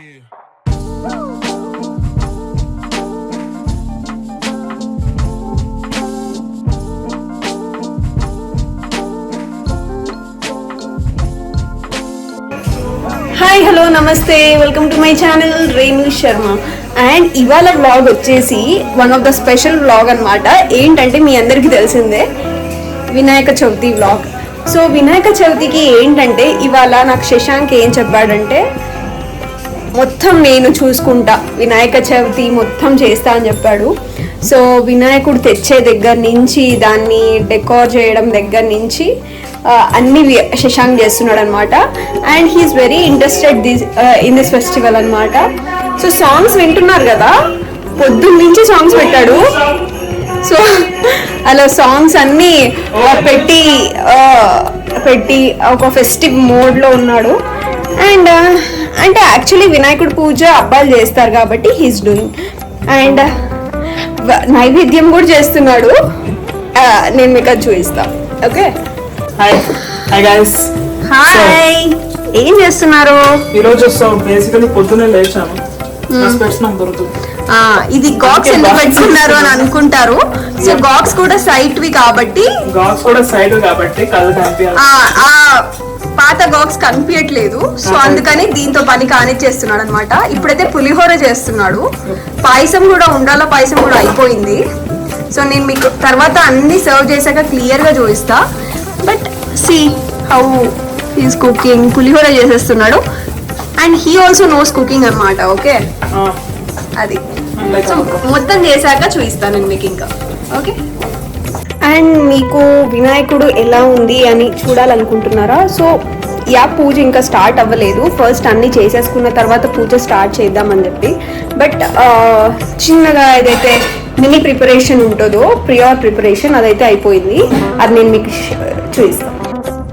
Hi hello నమస్తే welcome to my channel Renu Sharma. And ఇవాళ vlog వచ్చేసి one of the special vlog అనమాట. ఏంటంటే మీ అందరికీ తెలిసిందే వినాయక చవితి వ్లాగ్. సో వినాయక చవితికి ఏంటంటే ఇవాళ నాకు శశాంక్ ఏం చెప్పాడంటే మొత్తం నేను చూసుకుంటా, వినాయక చవితి మొత్తం చేస్తా అని చెప్పాడు. సో వినాయకుడు తెచ్చే దగ్గర నుంచి దాన్ని డెకోర్ చేయడం దగ్గర నుంచి అన్ని శశాంక్ చేస్తున్నాడు అనమాట. And he's very interested in this festival అనమాట. సో సాంగ్స్ వింటున్నారు కదా, పొద్దున్న నుంచి సాంగ్స్ పెట్టాడు. సో అలా సాంగ్స్ అన్నీ పెట్టి ఒక ఫెస్టివ్ మోడ్లో ఉన్నాడు. అండ్ అంటే యాక్చువల్లీ వినాయకుడు పూజ అబ్బాయిలు చేస్తారు కాబట్టి హీఈస్ డూయింగ్. అండ్ నైవేద్యం కూడా చేస్తున్నాడు. నేను మీకు అది చూపిస్తాను. Okay, hi hi guys. Hi, ఏం చేస్తున్నారు? ఈ రోజు బేసికల్లీ పొద్దున్నే లేచాను. నాకు దొరుకుతుంది. ఇది గాక్స్ ఎందుకు పెట్టుకున్నారు అని అనుకుంటారు. సో గాక్స్ కూడా సైట్ వి కాబట్టి కళ్ళు కనిపించాలి. పాత గాక్స్ కనిపించట్లేదు. సో అందుకని దీంతో పని కానిచ్చేస్తున్నాడు అనమాట. ఇప్పుడైతే పులిహోర చేస్తున్నాడు. పాయసం కూడా అయిపోయింది. సో నేను మీకు తర్వాత అన్ని సర్వ్ చేశాక క్లియర్ గా చూపిస్తా. But see how he's cooking. Pulihora చేసేస్తున్నాడు. And he also knows cooking అనమాట. ఓకే, అది సో మొత్తం చేశాక చూపిస్తాను నేను మీకు ఇంకా. ఓకే, అండ్ మీకు వినాయకుడు ఎలా ఉంది అని చూడాలనుకుంటున్నారా? సో పూజ ఇంకా స్టార్ట్ అవ్వలేదు. ఫస్ట్ అన్నీ చేసేసుకున్న తర్వాత పూజ స్టార్ట్ చేద్దామని చెప్పి. బట్ చిన్నగా ఏదైతే మినీ ప్రిపరేషన్ ఉంటుందో, ప్రియర్ ప్రిపరేషన్, అదైతే అయిపోయింది. అది నేను మీకు చూపిస్తాను.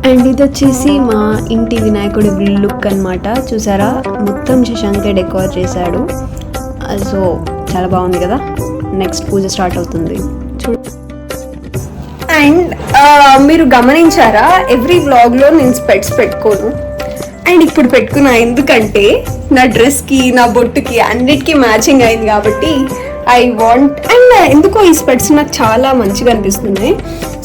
అండ్ ఇది వచ్చేసి మా ఇంటి వినాయకుడి లుక్ అనమాట. చూసారా, మొత్తం శశాంకే డెకోర్ చేశాడు. సో చాలా బాగుంది కదా. నెక్స్ట్ పూజ స్టార్ట్ అవుతుంది అండ్ మీరు గమనించారా, ఎవ్రీ వ్లాగ్లో నేను స్పెట్స్ పెట్టుకోను. అండ్ ఇప్పుడు పెట్టుకున్నా ఎందుకంటే నా డ్రెస్కి, నా బొట్టుకి అన్నిటికీ మ్యాచింగ్ అయింది కాబట్టి ఐ వాంట్. అండ్ ఎందుకో ఈ స్పెట్స్ నాకు చాలా మంచిగా అనిపిస్తున్నాయి.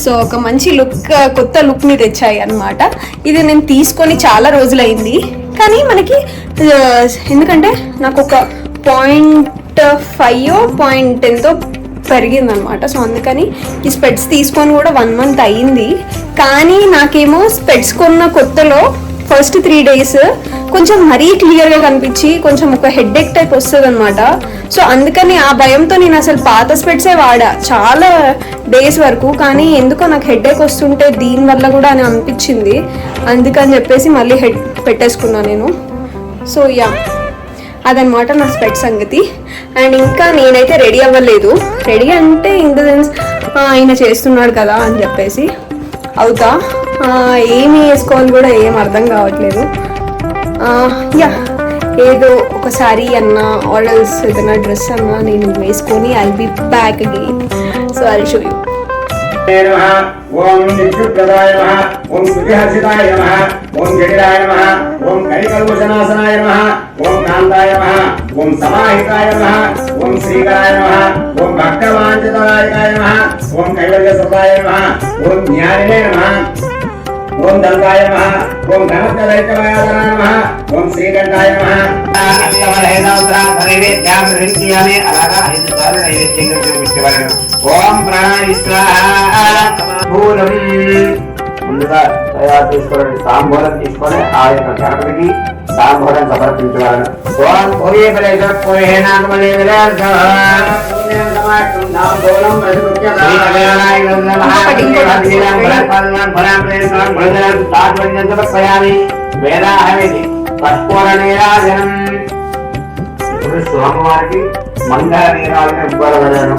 సో ఒక మంచి లుక్, కొత్త లుక్ని తెచ్చాయి అనమాట. ఇది నేను తీసుకొని చాలా రోజులైంది. కానీ మనకి ఎందుకంటే నాకు ఒక 0.5 పెరిగిందనమాట. సో అందుకని ఈ స్పెట్స్ తీసుకొని కూడా 1 month అయ్యింది. కానీ నాకేమో స్పెట్స్ కొన్న కొత్తలో ఫస్ట్ 3 days కొంచెం మరీ క్లియర్గా కనిపించి కొంచెం ఒక హెడ్ఏక్ టైప్ వస్తుంది అనమాట. సో అందుకని ఆ భయంతో నేను అసలు పాత స్పెట్సే వాడా చాలా డేస్ వరకు. కానీ ఎందుకో నాకు హెడ్ఏక్ వస్తుంటే దీనివల్ల కూడా అని అనిపించింది. అందుకని చెప్పేసి మళ్ళీ హెడ్ పెట్టేసుకున్నాను నేను. సో అదనమాట నా స్పెట్ సంగతి. అండ్ ఇంకా నేనైతే రెడీ అవ్వలేదు. రెడీ అంటే ఇన్ ద సెన్స్ ఆయన చేస్తున్నాడు కదా అని చెప్పేసి అవుతా. ఏమి వేసుకోవాలని కూడా ఏం అర్థం కావట్లేదు. ఏదో ఒక సారీ అన్నా ఆర్డర్స్ ఏదైనా డ్రెస్ అన్నా నేను వేసుకొని I be back again. So I show you. Om విష్ణుప్రదాయ నమః, ఓం సుఖహర్షితాయ నమః, ఓం జటిలాయ నమః, ఓం కైకల్వశనాశనాయ నమః, ఓం కాంతాయ నమః, ఓం సమాహితాయ నమః, ఓం శ్రీకరాయ నమః, ఓం భక్తవాంఛితాయ నమః, ఓం కైవల్యసుతాయ నమః, ఓం జ్ఞానినే నమః, ఓం దంతాయ నమః, ఓం ధనత్యదైత్యవాయాయ నమః, ఓం శ్రీకంఠాయ నమః. ఓం ప్రాణాయ స్వాహా. ముందుగా తయారు చేసుకోండి. తాంబూలం తీసుకొని ఆ యొక్క గణపతికి తాంబూలం సమర్పించగలను. ఓం స్వామివారికి మంగళ నీరాజన ఇవ్వగలను.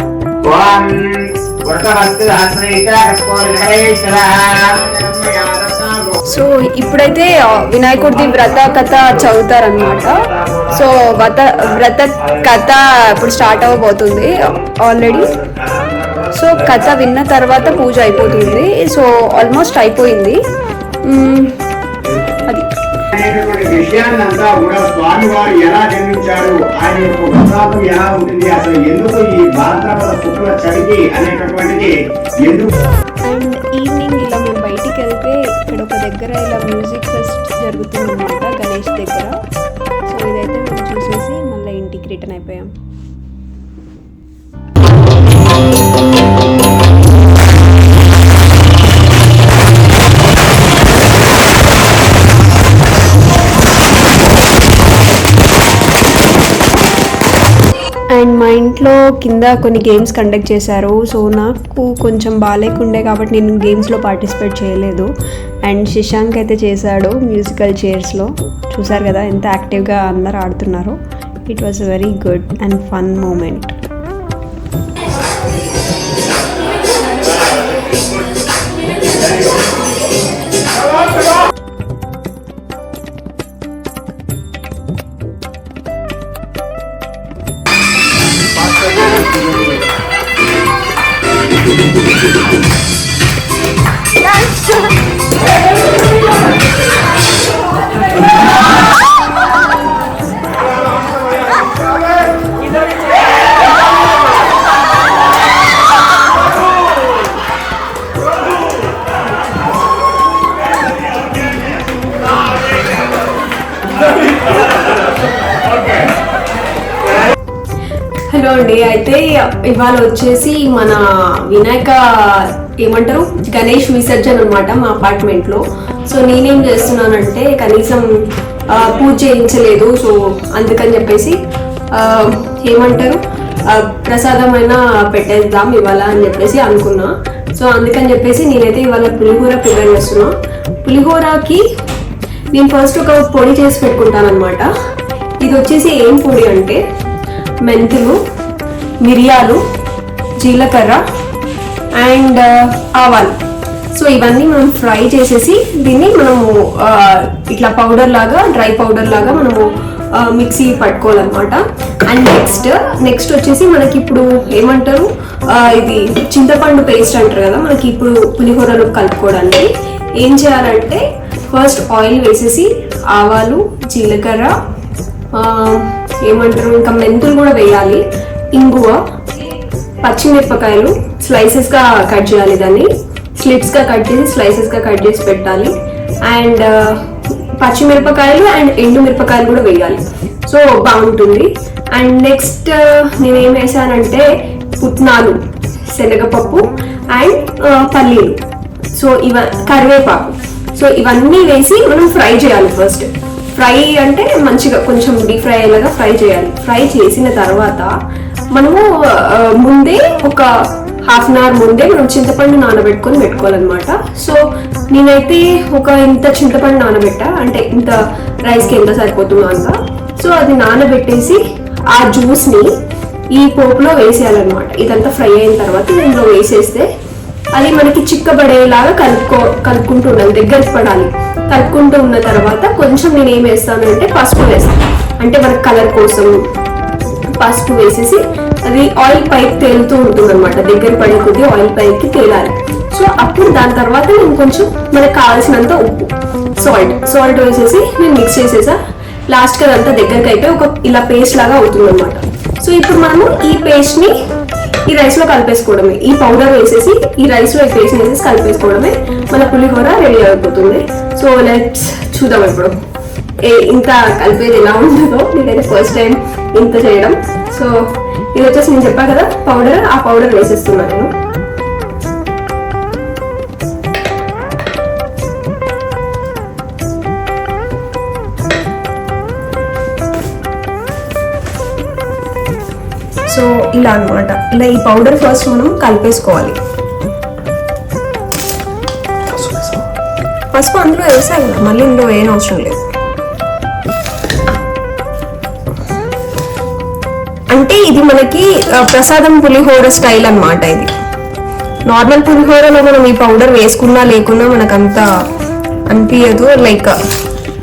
సో ఇప్పుడైతే వినాయకుడిది వ్రత కథ చదువుతారనమాట. సో వ్రత కథ ఇప్పుడు స్టార్ట్ అవ్వబోతుంది ఆల్రెడీ. సో కథ విన్న తర్వాత పూజ అయిపోతుంది. సో ఆల్మోస్ట్ అయిపోయింది. అది విషయాన్నంతా కూడా స్వామి వారు ఎలా జన్మించారు, ఆయన యొక్క వృత్తాంతం ఎలా ఉంటుంది, అసలు ఎందుకు ఈ భాద్రపద శుక్ల చవితి అనేటటువంటిది ఎందుకు. అండ్ ఈవినింగ్ ఇలా మేము బయటికి వెళ్తే ఇక్కడ ఒక దగ్గర ఇలా మ్యూజిక్ ఫెస్ట్ జరుగుతుందన్నమాట గణేష్ దగ్గర. సో ఇదైతే మేము చూసేసి మళ్ళీ ఇంటికి రిటర్న్ అయిపోయాం. అండ్ మా ఇంట్లో కింద కొన్ని గేమ్స్ కండక్ట్ చేశారు. సో నాకు కొంచెం బాగాలేకుండే కాబట్టి నేను గేమ్స్లో పార్టిసిపేట్ చేయలేదు. అండ్ శశాంక్ అయితే చేశాడు మ్యూజికల్ చైర్స్లో. చూసారు కదా ఎంత యాక్టివ్గా అందరు ఆడుతున్నారు. It was very good and fun moment. Hello అండి, అయితే ఇవాళ వచ్చేసి మన వినాయక ఏమంటారు గణేష్ విసర్జన అనమాట మా అపార్ట్మెంట్లో. సో నేనేం చేస్తున్నానంటే కనీసం పూజ చేయించలేదు. సో అందుకని చెప్పేసి ఏమంటారు ప్రసాదమైనా పెట్టేద్దాం ఇవాళ అని చెప్పేసి అనుకున్నా. సో అందుకని చెప్పేసి నేనైతే ఇవాళ పులిహోర ప్రిపేర్ చేస్తున్నా. పులిహోరకి నేను ఫస్ట్ ఒక పొడి చేసి పెట్టుకుంటాను అనమాట. ఇది వచ్చేసి ఏం పొడి అంటే మెంతులు, మిరియాలు, జీలకర్ర అండ్ ఆవాలు. సో ఇవన్నీ మనం ఫ్రై చేసేసి దీన్ని మనము ఇట్లా పౌడర్ లాగా డ్రై పౌడర్ లాగా మనము మిక్సీ పట్టుకోవాలన్నమాట. అండ్ నెక్స్ట్ వచ్చేసి మనకి ఇప్పుడు ఏమంటారు ఇది చింతపండు పేస్ట్ అంటారు కదా, మనకి ఇప్పుడు పులిహోరలో కలుపుకోవడానికి ఏం చేయాలంటే ఫస్ట్ ఆయిల్ వేసేసి ఆవాలు, జీలకర్ర, ఏమంటారు ఇంకా మెంతులు కూడా వేయాలి, ఇంగువ, పచ్చిమిరపకాయలు స్లైసెస్గా కట్ చేయాలి, దాన్ని స్లిట్స్గా కట్ చేసి స్లైసెస్గా కట్ చేసి పెట్టాలి. అండ్ పచ్చిమిరపకాయలు అండ్ ఎండు మిరపకాయలు కూడా వేయాలి. సో బాగుంటుంది. అండ్ నెక్స్ట్ నేనేం వేసానంటే పుట్నాలు, శనగపప్పు అండ్ పల్లీలు, సో కరివేపాకు. సో ఇవన్నీ వేసి మనం ఫ్రై చేయాలి. ఫస్ట్ ఫ్రై అంటే మంచిగా కొంచెం డీప్ ఫ్రై అయ్యేలాగా ఫ్రై చేయాలి. ఫ్రై చేసిన తర్వాత మనము ముందే ఒక హాఫ్ అన్ అవర్ ముందే మనం చింతపండు నానబెట్టుకొని పెట్టుకోవాలన్నమాట. సో నేనైతే ఒక ఇంత చింతపండు నానబెట్టా, అంటే ఇంత రైస్కి ఎంత సరిపోతుందో అంత. సో అది నానబెట్టేసి ఆ జ్యూస్ని ఈ పోపులో వేసేయాలన్నమాట. ఇదంతా ఫ్రై అయిన తర్వాత ఇందులో వేసేస్తే అది మనకి చిక్కబడేలాగా కలుపుకుంటూ ఉండాలి, దగ్గరికి పడాలి. కలుపుకుంటూ ఉన్న తర్వాత కొంచెం నేను ఏం వేస్తానంటే పసుపు వేస్తాను, అంటే మనకి కలర్ కోసం పసుపు వేసేసి అది ఆయిల్ పైకి తేలుతూ ఉంటుంది అనమాట. దగ్గర పడే కొద్దీ ఆయిల్ పైకి తేలాలి. సో అప్పుడు దాని తర్వాత నేను కొంచెం మనకు కావాల్సినంత ఉప్పు, సాల్ట్ వేసేసి నేను మిక్స్ చేసేసా. లాస్ట్కి అదంతా దగ్గరికి అయిపోయి ఒక ఇలా పేస్ట్ లాగా అవుతుంది అనమాట. సో ఇప్పుడు మనము ఈ పేస్ట్ని ఈ రైస్లో కలిపేసుకోవడమే. ఈ పౌడర్ వేసేసి ఈ రైస్లో ఈ పేస్ట్ వేసేసి కలిపేసుకోవడమే, మన పులిహోర రెడీ అయిపోతుంది. సో లెట్స్ చూద్దాం ఇప్పుడు ఇంత కలిపేది ఎలా ఉంటుందో. నేనైతే ఫస్ట్ టైం ఇంత చేయడం. సో ఇది వచ్చేసి నేను చెప్పా కదా పౌడర్, ఆ పౌడర్ వేసేస్తున్నాను నేను. సో ఇలా అనమాట, ఇలా ఈ పౌడర్ ఫస్ట్ మనం కలిపేసుకోవాలి. పసుపు అందులో వేసాను కదా, మళ్ళీ ఇందులో ఏం అవసరం లేదు. అంటే ఇది మనకి ప్రసాదం పులిహోర స్టైల్ అన్నమాట. ఇది నార్మల్ పులిహోరలో మనం ఈ పౌడర్ వేసుకున్నా లేకున్నా మనకు అంత అనిపించదు, లైక్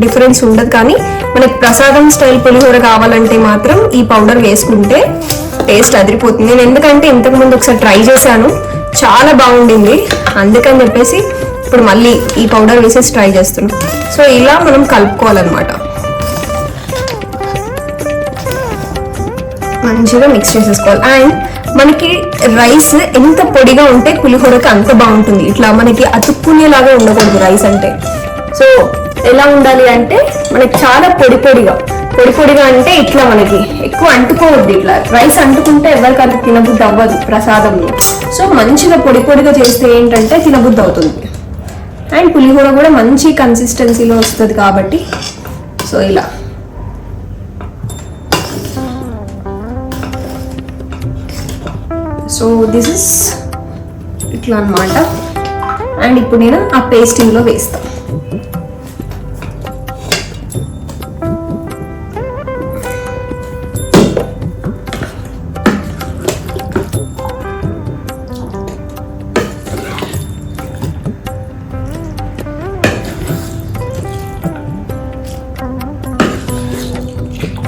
డిఫరెన్స్ ఉండదు. కానీ మనకి ప్రసాదం స్టైల్ పులిహోర కావాలంటే మాత్రం ఈ పౌడర్ వేసుకుంటే టేస్ట్ అదిరిపోతుంది. నేను ఎందుకంటే ఇంతకుముందు ఒకసారి ట్రై చేశాను, చాలా బాగుండింది. అందుకని చెప్పేసి ఇప్పుడు మళ్ళీ ఈ పౌడర్ వేసేసి ట్రై చేస్తున్నాం. సో ఇలా మనం కలుపుకోవాలన్నమాట. మంచిగా మిక్స్ చేసేసుకోవాలి. అండ్ మనకి రైస్ ఎంత పొడిగా ఉంటే పులిహోరకి అంత బాగుంటుంది. ఇట్లా మనకి అతుక్కునేలాగా ఉండకూడదు రైస్ అంటే. సో ఎలా ఉండాలి అంటే మనకి చాలా పొడి పొడిగా అంటే ఇట్లా మనకి ఎక్కువ అంటుకోవద్దు. ఇట్లా రైస్ అంటుకుంటే ఎవరికి అంత తినబుద్ధి అవ్వదు ప్రసాదంలో. సో మంచిగా పొడిగా చేస్తే ఏంటంటే తినబుద్ధి అవుతుంది. అండ్ పులిహోర కూడా మంచి కన్సిస్టెన్సీలో వస్తుంది కాబట్టి. సో ఇలా సో దిస్ ఇస్ ఇట్లా అన్నమాట. అండ్ ఇప్పుడు నేను ఆ పేస్టింగ్లో వేస్తాను.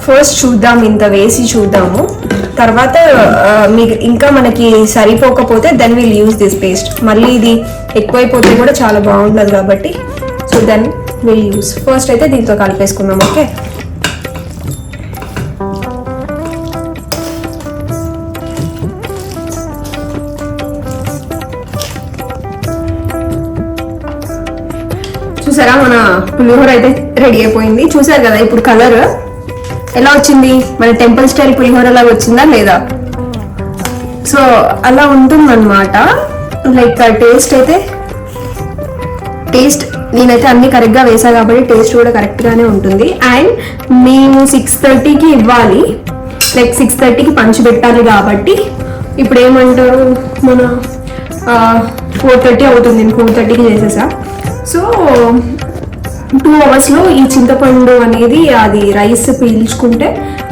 ఫస్ట్ చూద్దాం, ఇంత వేసి చూద్దాము. తర్వాత మీకు ఇంకా మనకి సరిపోకపోతే then will use this paste. మళ్ళీ ఇది ఎక్కువైపోతే కూడా చాలా బాగుంటుంది కాబట్టి so then will use. First అయితే దీంతో కలిపేసుకుందాం. ఓకే, చూసారా మన పులిహోర అయితే రెడీ అయిపోయింది. చూసారు కదా ఇప్పుడు కలర్ ఎలా వచ్చింది, మన టెంపుల్ స్టైల్ పులిహోర లాగా వచ్చిందా లేదా? సో అలా ఉంటుందన్నమాట. లైక్ టేస్ట్ నేనైతే అన్ని కరెక్ట్గా వేసా కాబట్టి టేస్ట్ కూడా కరెక్ట్గానే ఉంటుంది. అండ్ మేము 6:30కి ఇవ్వాలి, లైక్ 6:30కి పంచిపెట్టాలి కాబట్టి ఇప్పుడు ఏమంటారు మన 4:30 అవుతుంది. నేను 4:30కి చేసేసా. సో 2 అవర్స్లో ఈ చింతపండు అనేది అది రైస్ పీల్చుకుంటే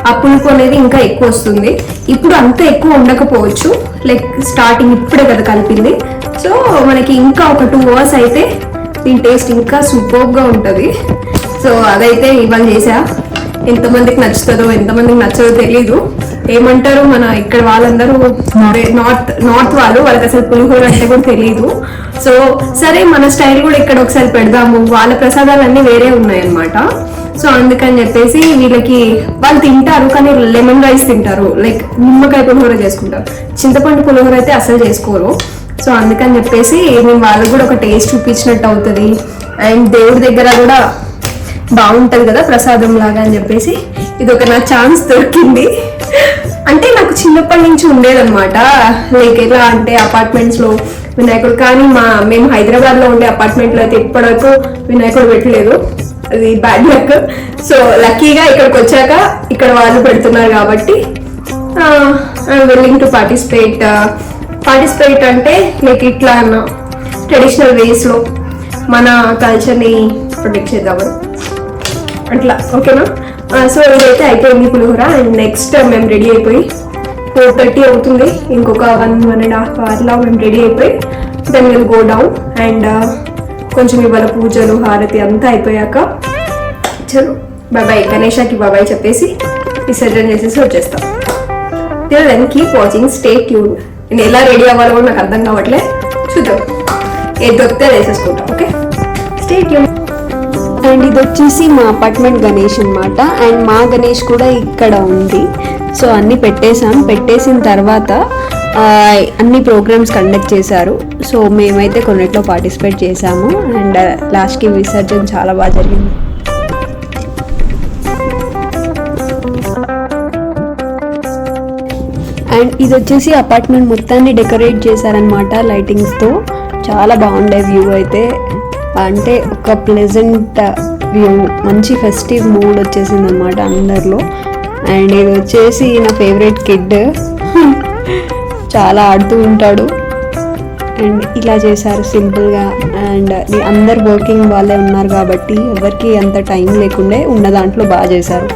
ఆ పులుపు అనేది ఇంకా ఎక్కువ వస్తుంది. ఇప్పుడు అంత ఎక్కువ ఉండకపోవచ్చు, లైక్ స్టార్టింగ్ ఇప్పుడే కదా కలిపింది. సో మనకి ఇంకా ఒక 2 అవర్స్ అయితే దీని టేస్ట్ ఇంకా సూపర్గా ఉంటుంది. సో అదైతే ఇవాళ చేసా. ఎంతమందికి నచ్చుతుందో ఎంతమందికి నచ్చదో తెలీదు. ఏమంటారు మన ఇక్కడ వాళ్ళందరూ నార్త్ వాళ్ళకి అసలు పులిహోర అంటే కూడా తెలీదు. సో సరే మన స్టైల్ కూడా ఇక్కడ ఒకసారి పెడదాము. వాళ్ళ ప్రసాదాలు అన్నీ వేరే ఉన్నాయన్నమాట. సో అందుకని చెప్పేసి వీళ్ళకి వాళ్ళు తింటారు కానీ లెమన్ రైస్ తింటారు, లైక్ నిమ్మకాయ పులిహోర చేసుకుంటారు. చింతపండు పులిహోర అయితే అసలు చేసుకోరు. సో అందుకని చెప్పేసి నేను వాళ్ళకి కూడా ఒక టేస్ట్ చూపించినట్టు అవుతుంది. అండ్ దేవుడి దగ్గర కూడా బాగుంటుంది కదా ప్రసాదం లాగా అని చెప్పేసి ఇది ఒక నా ఛాన్స్ దొరికింది. అంటే నాకు చిన్నప్పటి నుంచి ఉండేదన్నమాట. లైక్ ఎలా అంటే అపార్ట్మెంట్స్లో వినాయకుడు, కానీ మేము హైదరాబాద్లో ఉండే అపార్ట్మెంట్లో అయితే ఇప్పటివరకు వినాయకుడు పెట్టలేదు. అది బ్యాడ్ లక్. సో లక్కీగా ఇక్కడికి వచ్చాక ఇక్కడ వాళ్ళు పెడుతున్నారు కాబట్టి ఐఎమ్ విల్లింగ్ టు పార్టిసిపేట్ అంటే లైక్ ఇట్లా ట్రెడిషనల్ వేస్లో మన కల్చర్ని ప్రొటెక్ట్ చేద్దామని అట్లా. ఓకేనా? సో ఇదైతే అయిపోయింది పులిహోర. అండ్ నెక్స్ట్ మేము రెడీ అయిపోయి 4:30 అవుతుంది. ఇంకొక 1.5 అవర్లో మేము రెడీ అయిపోయి then will go down. And కొంచెం ఇవాళ పూజలు హారతి అంతా అయిపోయాక చలో బాబాయ్ గణేషకి బాబాయ్ చెప్పేసి విసర్జన చేసేసి వచ్చేస్తాం. Then keep watching, stay tune. నేను ఎలా రెడీ అవ్వాలో కూడా నాకు అర్థం కావట్లే. చూద్దాం, ఏది దొరికితే వేసేసుకుంటాం. Okay, stay tune. అండ్ ఇది వచ్చేసి మా అపార్ట్మెంట్ గణేష్ అనమాట. అండ్ మా గణేష్ కూడా ఇక్కడ ఉంది. సో అన్నీ పెట్టేసిన తర్వాత అన్ని ప్రోగ్రామ్స్ కండక్ట్ చేశారు. సో మేమైతే కొన్నిట్లో పార్టిసిపేట్ చేశాము. అండ్ లాస్ట్కి విసర్జన చాలా బాగా జరిగింది. అండ్ ఇది వచ్చేసి అపార్ట్మెంట్ మొత్తాన్ని డెకరేట్ చేశారనమాట లైటింగ్స్తో. చాలా బాగుండే వ్యూ అయితే, అంటే ఒక ప్లెజెంట్ వ్యూ, మంచి ఫెస్టివ్ మూడ్ వచ్చేసింది అనమాట అందరిలో. అండ్ ఇది వచ్చేసి నా ఫేవరెట్ కిడ్, చాలా ఆడుతూ ఉంటాడు. అండ్ ఇలా చేశారు సింపుల్గా. అండ్ అందరు వర్కింగ్ వాళ్ళే ఉన్నారు కాబట్టి ఎవరికి అంత టైం లేకుండే ఉన్న దాంట్లో బాగా చేశారు.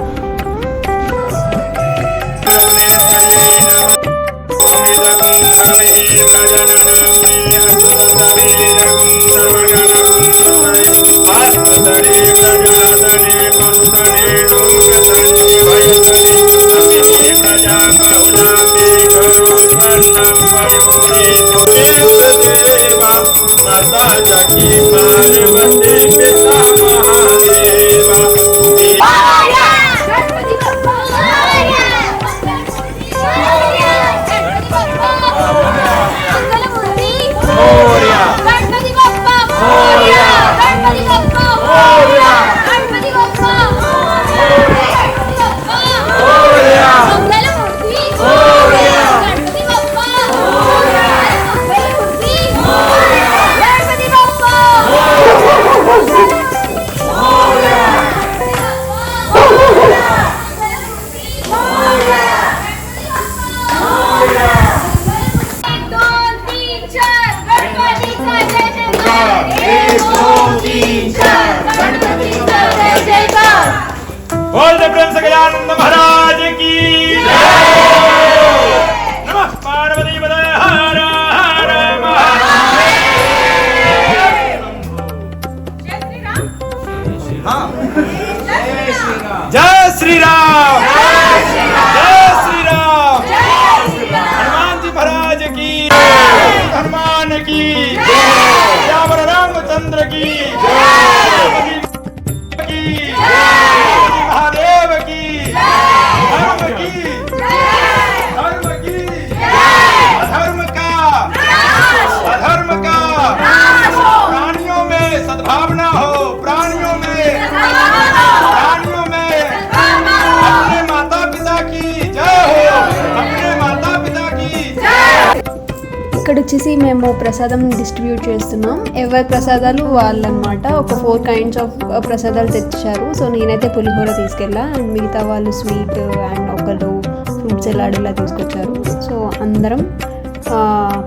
వచ్చేసి మేము ప్రసాదం డిస్ట్రిబ్యూట్ చేస్తున్నాం. ఎవరి ప్రసాదాలు వాళ్ళనమాట. ఒక 4 kinds ఆఫ్ ప్రసాదాలు తెచ్చారు. సో నేనైతే పులిహోర తీసుకెళ్ళా అండ్ మిగతా వాళ్ళు స్వీట్ అండ్ ఒకళ్ళు ఫ్రూట్ సలాడ్ ఇలా తీసుకొచ్చారు. సో అందరం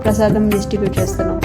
ప్రసాదం డిస్ట్రిబ్యూట్ చేస్తున్నాం.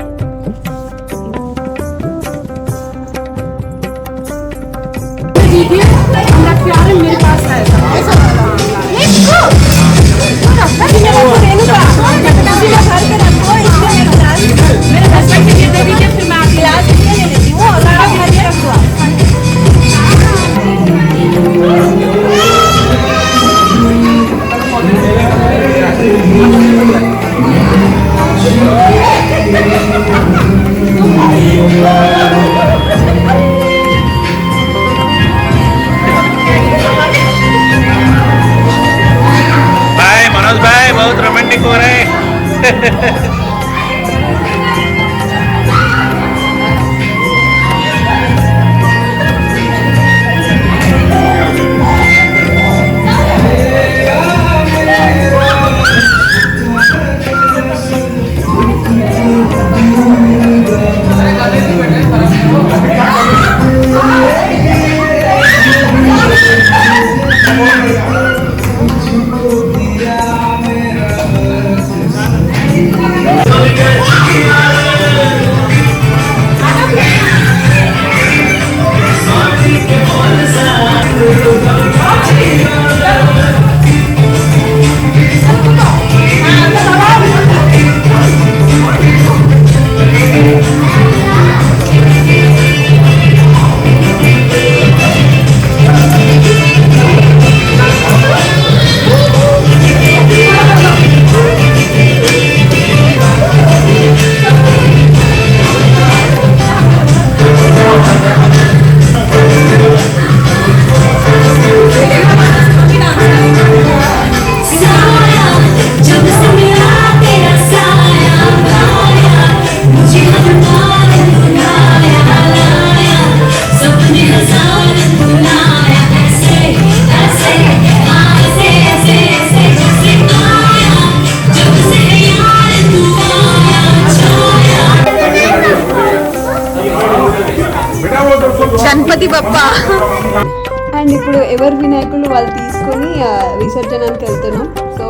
भाई मनोज भाई बहुत रोमांटिक हो रहे हैं। గణపతి బప్ప. అండ్ ఇప్పుడు ఎవరి వినాయకులు వాళ్ళు తీసుకొని విసర్జనానికి వెళ్తున్నాం. సో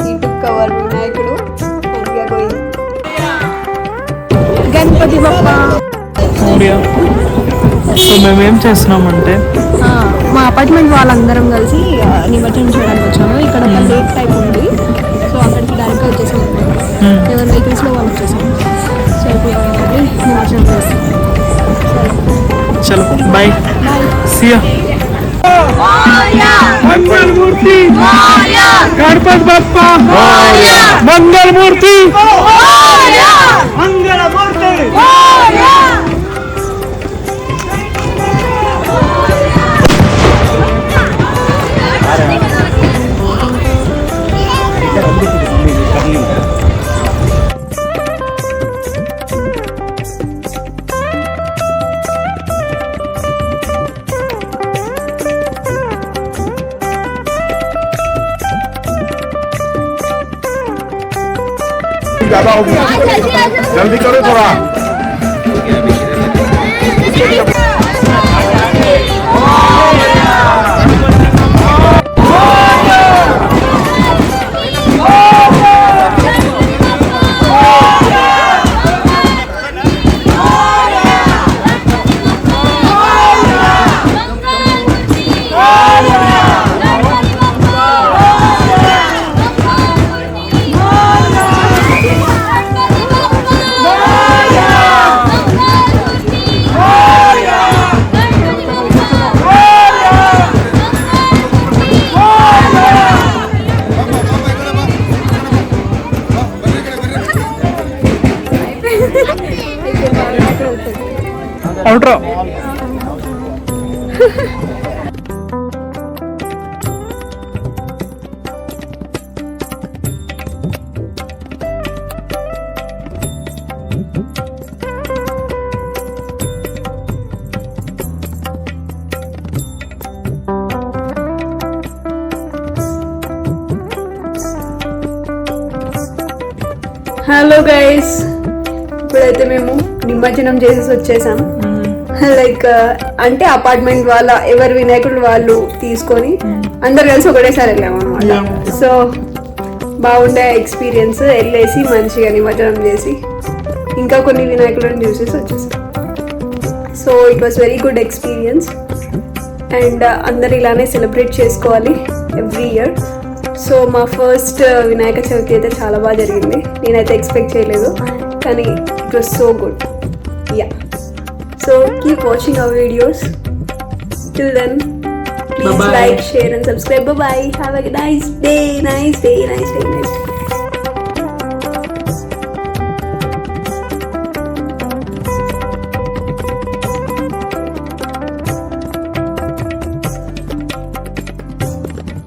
ఇటు కవర్ వినాయకుడు గణపతి బప్ప. సో మేమేం చేస్తున్నామంటే మా అపార్ట్మెంట్ వాళ్ళందరం కలిసి నిమజ్జనం చేయడానికి వచ్చాము. ఇక్కడ ఒక లేక్ టైప్ ఉంది. సో అక్కడికి డైరెక్ట్గా వచ్చేసాము. ఎవరి వెహికల్స్లో వాళ్ళు వచ్చేసాము. సో ఇప్పుడు నిమజ్జనం చేస్తాం. చలో బాయ్ సియా. మంగళమూర్తి గణపతి బప్ప మంగళమూర్తి మంగళమూర్తి. ज्यादा हो गया, जल्दी करो थोड़ा। అవుట్రో. హలో గైస్, ఇప్పుడైతే మేము నిమజ్జనం చేసేసి వచ్చేసాం. లైక్ అంటే అపార్ట్మెంట్ వాళ్ళ ఎవరి వినాయకుడు వాళ్ళు తీసుకొని అందరు కలిసి ఒకటేసారి వెళ్ళాము అనమాట. సో బాగుండే ఎక్స్పీరియన్స్. వెళ్ళేసి మంచిగా నిమజ్జనం చేసి ఇంకా కొన్ని వినాయకులను చూసేసి వచ్చేసాం. So it was very good experience. And అందరు ఇలానే సెలబ్రేట్ చేసుకోవాలి ఎవ్రీ ఇయర్. సో మా ఫస్ట్ వినాయక చవితి అయితే చాలా బాగా జరిగింది. నేనైతే ఎక్స్పెక్ట్ చేయలేదు, కానీ it was so good. Yeah, so keep watching our videos. Till then, please Bye-bye. like, share and subscribe. Bye bye. Have a nice day.